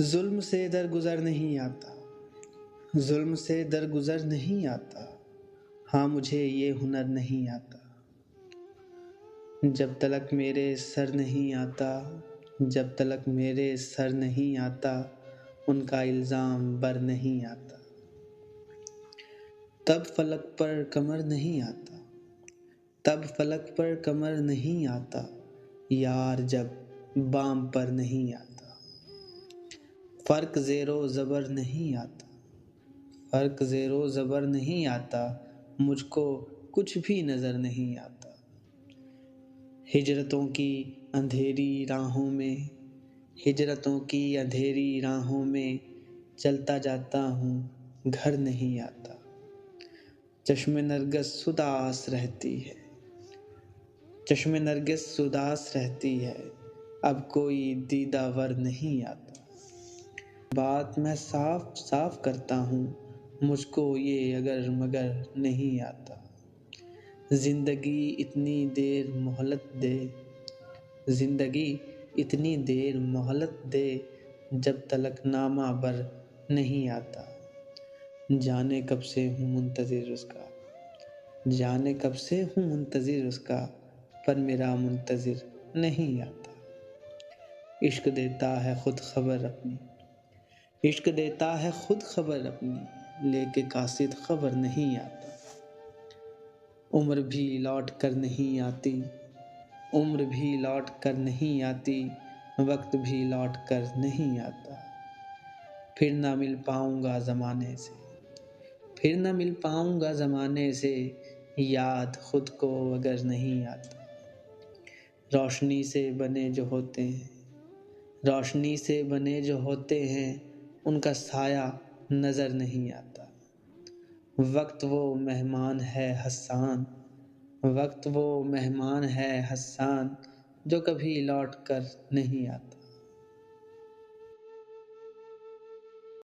ظلم سے درگزر نہیں آتا، ظلم سے درگزر نہیں آتا، ہاں مجھے یہ ہنر نہیں آتا۔ جب تلک میرے سر نہیں آتا، جب تلک میرے سر نہیں آتا، ان کا الزام بر نہیں آتا۔ تب فلک پر کمر نہیں آتا، تب فلک پر کمر نہیں آتا، یار جب بام پر نہیں آتا۔ فرق زیر و زبر نہیں آتا، فرق زیر و زبر نہیں آتا، مجھ کو کچھ بھی نظر نہیں آتا۔ ہجرتوں کی اندھیری راہوں میں، ہجرتوں کی اندھیری راہوں میں چلتا جاتا ہوں، گھر نہیں آتا۔ چشم نرگس اداس رہتی ہے، چشم نرگس اداس رہتی ہے، اب کوئی دیدہ ور نہیں آتا۔ بات میں صاف صاف کرتا ہوں، مجھ کو یہ اگر مگر نہیں آتا۔ زندگی اتنی دیر مہلت دے، زندگی اتنی دیر مہلت دے، جب تلک نامہ بر نہیں آتا۔ جانے کب سے ہوں منتظر اس کا، جانے کب سے ہوں منتظر اس کا، پر میرا منتظر نہیں آتا۔ عشق دیتا ہے خود خبر اپنی، عشق دیتا ہے خود خبر اپنی، لے کے قاصد خبر نہیں آتا۔ عمر بھی لوٹ کر نہیں آتی، عمر بھی لوٹ کر نہیں آتی، وقت بھی لوٹ کر نہیں آتا۔ پھر نہ مل پاؤں گا زمانے سے، پھر نہ مل پاؤں گا زمانے سے، یاد خود کو اگر نہیں آتا۔ روشنی سے بنے جو ہوتے ہیں، روشنی سے بنے جو ہوتے ہیں، ان کا سایہ نظر نہیں آتا۔ وقت وہ مہمان ہے حسان، وقت وہ مہمان ہے حسان، جو کبھی لوٹ کر نہیں آتا۔